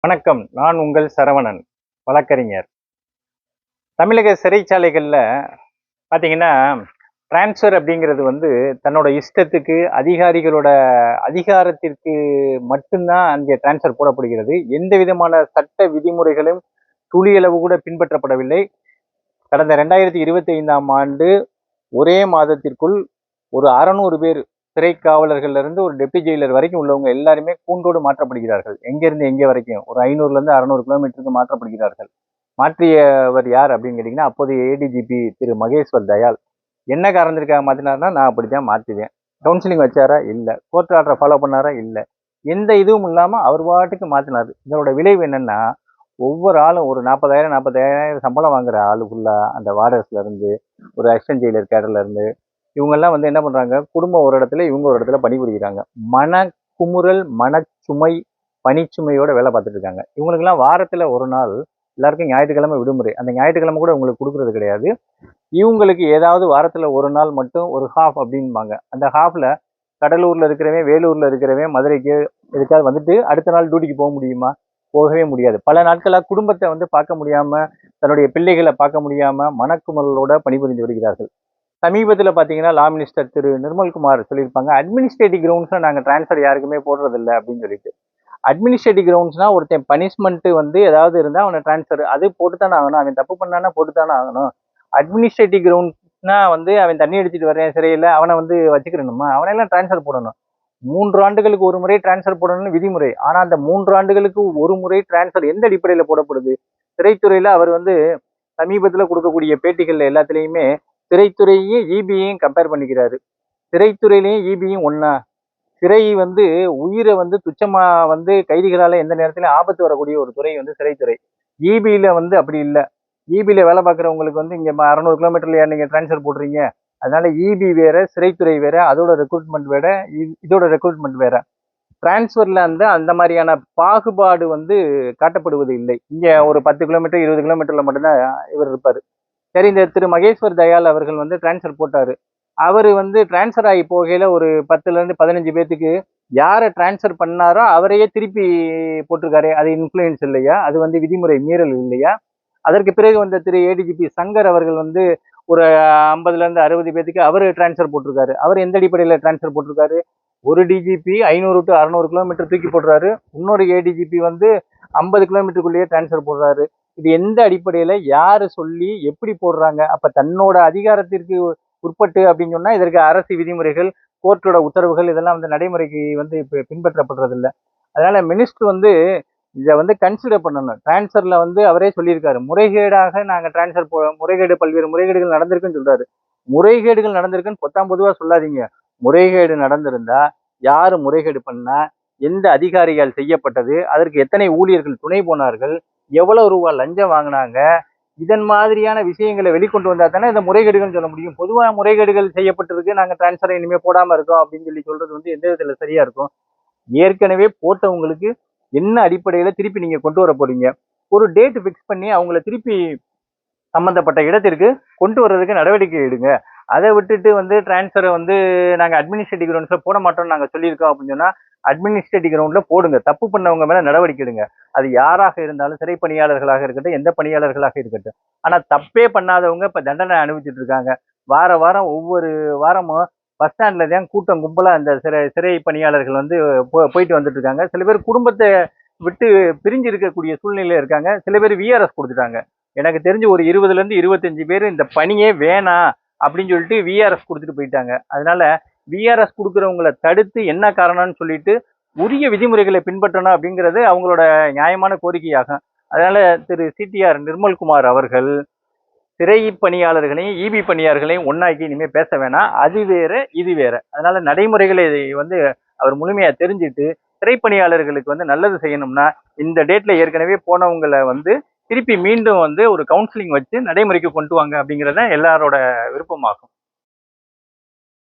வணக்கம். நான் உங்கள் சரவணன், வழக்கறிஞர். தமிழக சிறைச்சாலைகள்ல பார்த்தீங்கன்னா, ட்ரான்ஸ்ஃபர் அப்படிங்கிறது வந்து தன்னோட இஷ்டத்துக்கு அதிகாரிகளோட அதிகாரத்திற்கு மட்டும்தான் அங்கே ட்ரான்ஸ்ஃபர் போடப்படுகிறது. எந்த விதமான சட்ட விதிமுறைகளும் துளியளவு கூட பின்பற்றப்படவில்லை. கடந்த 2025ஆம் ஆண்டு ஒரே மாதத்திற்குள் ஒரு 600 பேர் சிறை காவலர்கள்ல இருந்து ஒரு டெப்டி ஜெயிலர் வரைக்கும் உள்ளவங்க எல்லாருமே கூண்டோடு மாற்றப்படுகிறார்கள். எங்கிருந்து எங்கே வரைக்கும் ஒரு 500லேருந்து 600 கிலோமீட்டருக்கு மாற்றப்படுகிறார்கள். மாற்றியவர் யார் அப்படின்னு கேட்டிங்கன்னா, அப்போதைய ஏடிஜிபி திரு மகேஸ்வர் தயாள். என்ன காரணத்திற்காக மாற்றினார்னா, நான் அப்படித்தான் மாற்றுவேன். கவுன்சிலிங் வச்சாரா? இல்லை. கோர்ட் ஆர்டரை ஃபாலோ பண்ணாரா? இல்லை. எந்த இதுவும் இல்லாமல் அவர் பாட்டுக்கு மாற்றினார். இதோட விளைவு என்னன்னா, ஒவ்வொரு ஆளும் ஒரு 40,000 45,000 சம்பளம் வாங்குற ஆளு ஃபுல்லாக அந்த வார்டர்ஸ்ல இருந்து ஒரு அசிஸ்டன்ட் ஜெயிலர் கேடர்ல இருந்து இவங்கெல்லாம் வந்து என்ன பண்றாங்க, குடும்பம் ஒரு இடத்துல இவங்க ஒரு இடத்துல பணிபுரிகிறாங்க. மனக்குமுறல், மனச்சுமை, பணிச்சுமையோட வேலை பார்த்துட்டு இருக்காங்க. இவங்களுக்கெல்லாம் வாரத்துல ஒரு நாள், எல்லாருக்கும் ஞாயிற்றுக்கிழமை விடுமுறை. அந்த ஞாயிற்றுக்கிழமை கூட இவங்களுக்கு கொடுக்கறது கிடையாது. இவங்களுக்கு ஏதாவது வாரத்துல ஒரு நாள் மட்டும் ஒரு ஹாஃப் அப்படின்பாங்க. அந்த ஹாஃப்ல கடலூர்ல இருக்கிறவன், வேலூர்ல இருக்கிறவன் மதுரைக்கு எதுக்காவது வந்துட்டு அடுத்த நாள் டியூட்டிக்கு போக முடியுமா? போகவே முடியாது. பல நாட்களா குடும்பத்தை வந்து பார்க்க முடியாம, தன்னுடைய பிள்ளைகளை பார்க்க முடியாம மனக்குமுறலோட பணிபுரிந்து வருகிறார்கள். சமீபத்தில் பார்த்தீங்கன்னா லா மினிஸ்டர் திரு நிர்மல்குமார் சொல்லியிருப்பாங்க, அட்மினிஸ்ட்ரேட்டிவ் கிரவுண்ட்ஸில் நாங்கள் ட்ரான்ஸ்ஃபர் யாருக்குமே போடுறதில்லை அப்படின்னு சொல்லிட்டு. அட்மினிஸ்ட்ரேட்டிவ் கிரவுண்ட்ஸ்னா ஒருத்தன் பனிஷ்மெண்ட்டு வந்து ஏதாவது இருந்தால் அவனை ட்ரான்ஸ்ஃபர் அது போட்டு தானே ஆகணும். அவன் தப்பு பண்ணானா போட்டு தானே ஆகணும். அட்மினிஸ்ட்ரேட்டிவ் கிரவுண்ட்ஸ்னா வந்து அவன் தண்ணி அடிச்சிட்டு வரேன் சிறையில் அவனை வந்து வச்சுக்கிறணுமா? அவனையெல்லாம் ட்ரான்ஸ்ஃபர் போடணும். 3 ஆண்டுகளுக்கு ஒரு முறை ட்ரான்ஸ்ஃபர் போடணும்னு விதிமுறை. ஆனால் அந்த 3 ஆண்டுகளுக்கு ஒரு முறை ட்ரான்ஸ்ஃபர் எந்த அடிப்படையில் போடப்படுது? சிறைத்துறையில் அவர் வந்து சமீபத்தில் கொடுக்கக்கூடிய பேட்டிகள் எல்லாத்துலேயுமே சிறைத்துறையையும் இபியையும் கம்பேர் பண்ணிக்கிறாரு. சிறைத்துறையிலையும் இபியும் ஒன்னா? சிறை வந்து உயிரை வந்து துச்சமா வந்து கைதிகளால எந்த நேரத்திலும் ஆபத்து வரக்கூடிய ஒரு துறை வந்து சிறைத்துறை. இபியில வந்து அப்படி இல்லை. இபியில வேலை பார்க்குறவங்களுக்கு வந்து இங்க 600 கிலோமீட்டர்ல நீங்க டிரான்ஸ்ஃபர் போடுறீங்க. அதனால இபி வேற, சிறைத்துறை வேற, அதோட ரெக்ரூட்மெண்ட் வேற, இதோட ரெக்ரூட்மெண்ட் வேற. டிரான்ஸ்ஃபர்ல வந்து அந்த மாதிரியான பாகுபாடு வந்து காட்டப்படுவது இல்லை. இங்க ஒரு 10 கிலோமீட்டர் 20 கிலோமீட்டர்ல மட்டும்தான் இவர் இருப்பாரு. சரி, இந்த திரு மகேஸ்வர் தயாள் அவர்கள் வந்து டிரான்ஸ்ஃபர் போட்டாரு. அவர் வந்து டிரான்ஸ்ஃபர் ஆகி போகையில ஒரு 10லேருந்து 15 பேத்துக்கு யாரை டிரான்ஸ்ஃபர் பண்ணாரோ அவரையே திருப்பி போட்டிருக்காரு. அது இன்ஃப்ளூயன்ஸ் இல்லையா? அது வந்து விதிமுறை மீறல் இல்லையா? அதற்கு பிறகு வந்த திரு ஏடிஜிபி சங்கர் அவர்கள் வந்து ஒரு 50லேருந்து 60 பேத்துக்கு அவர் டிரான்ஸ்ஃபர் போட்டிருக்காரு. அவர் எந்த அடிப்படையில் டிரான்ஸ்ஃபர் போட்டிருக்காரு? ஒரு டிஜிபி 500 டு 600 கிலோமீட்டர் தூக்கி போடுறாரு. இன்னொரு ஏடிஜிபி வந்து 50 கிலோமீட்டருக்குள்ளேயே டிரான்ஸ்ஃபர் போடுறாரு. இது எந்த அடிப்படையில யாரு சொல்லி எப்படி போடுறாங்க? அப்ப தன்னோட அதிகாரத்திற்கு உட்பட்டு அப்படின்னு சொன்னா இதற்கு அரசு விதிமுறைகள், கோர்ட்டோட உத்தரவுகள் இதெல்லாம் வந்து நடைமுறைக்கு வந்து இப்ப பின்பற்றப்படுறது இல்லை. அதனால மினிஸ்டர் வந்து இதை வந்து கன்சிடர் பண்ணணும். டிரான்ஸ்ஃபர்ல வந்து அவரே சொல்லியிருக்காரு, முறைகேடாக நாங்க டிரான்ஸ்ஃபர் முறைகேடு பல்வேறு முறைகேடுகள் நடந்திருக்குன்னு சொல்றாரு. முறைகேடுகள் நடந்திருக்குன்னு பொதுவா சொல்லாதீங்க. முறைகேடு நடந்திருந்தா யாரு முறைகேடு பண்ணா, எந்த அதிகாரிகள் செய்யப்பட்டது, அதற்கு எத்தனை ஊழியர்கள் துணை போனார்கள், எவ்வளவு ரூபாய் லஞ்சம் வாங்கினாங்க, இதன் மாதிரியான விஷயங்களை வெளிக்கொண்டு வந்தா தானே இந்த முறைகேடுகள் சொல்ல முடியும். பொதுவா முறைகேடுகள் செய்யப்பட்டிருக்கு, நாங்க டிரான்ஸ்ஃபரை இனிமே போடாம இருக்கோம் அப்படின்னு சொல்லி சொல்றது வந்து எந்த விதத்துல சரியா இருக்கும்? ஏற்கனவே போட்டவங்களுக்கு என்ன அடிப்படையில திருப்பி நீங்க கொண்டு வர போறீங்க? ஒரு டேட் பிக்ஸ் பண்ணி அவங்கள திருப்பி சம்பந்தப்பட்ட இடத்திற்கு கொண்டு வர்றதுக்கு நடவடிக்கை எடுங்க. அதை விட்டுட்டு வந்து டிரான்ஸ்ஃபரை வந்து நாங்க அட்மினிஸ்ட்ரேட்டிவ் கிரவுண்ட்ஸ்ல போட மாட்டோம்னு நாங்க சொல்லியிருக்கோம் அப்படின்னு சொன்னா, அட்மினிஸ்ட்ரேட்டிவ் கிரவுண்ட்ல போடுங்க. தப்பு பண்ணவங்க மேல நடவடிக்கை எடுங்க. அது யாராக இருந்தாலும், சிறை பணியாளர்களாக இருக்கட்டும், எந்த பணியாளர்களாக இருக்கட்டும். ஆனா தப்பே பண்ணாதவங்க இப்ப தண்டனை அனுபவிச்சுட்டு இருக்காங்க. வார வாரம் ஒவ்வொரு வாரமும் பஸ் ஸ்டாண்ட்ல தான் கூட்டம் கும்பலா அந்த சிறை பணியாளர்கள் வந்து போயிட்டு வந்துட்டு இருக்காங்க. சில பேர் குடும்பத்தை விட்டு பிரிஞ்சு இருக்கக்கூடிய சூழ்நிலையில இருக்காங்க. சில பேர் விஆர்எஸ் கொடுத்துட்டாங்க. எனக்கு தெரிஞ்சு ஒரு 20லேருந்து 25 பேர் இந்த பணியே வேணாம் அப்படின்னு சொல்லிட்டு விஆர்எஸ் கொடுத்துட்டு போயிட்டாங்க. அதனால விஆர்எஸ் கொடுக்குறவங்களை தடுத்து என்ன காரணம்னு சொல்லிட்டு உரிய விதிமுறைகளை பின்பற்றணும் அப்படிங்கிறது அவங்களோட நியாயமான கோரிக்கையாகும். அதனால திரு சிடிஆர் நிர்மல்குமார் அவர்கள் சிறை பணியாளர்களையும் இபி பணியாளர்களையும் ஒன்னாக்கி இனிமே பேச வேணாம். அது வேற இது வேற. அதனால நடைமுறைகளை வந்து அவர் முழுமையா தெரிஞ்சுட்டு சிறை பணியாளர்களுக்கு வந்து நல்லது செய்யணும்னா இந்த டேட்ல ஏற்கனவே போனவங்களை வந்து திருப்பி மீண்டும் வந்து ஒரு கவுன்சிலிங் வச்சு நடைமுறைக்கு கொண்டு வாங்க அப்படிங்கிறத எல்லாரோட விருப்பமாகும்.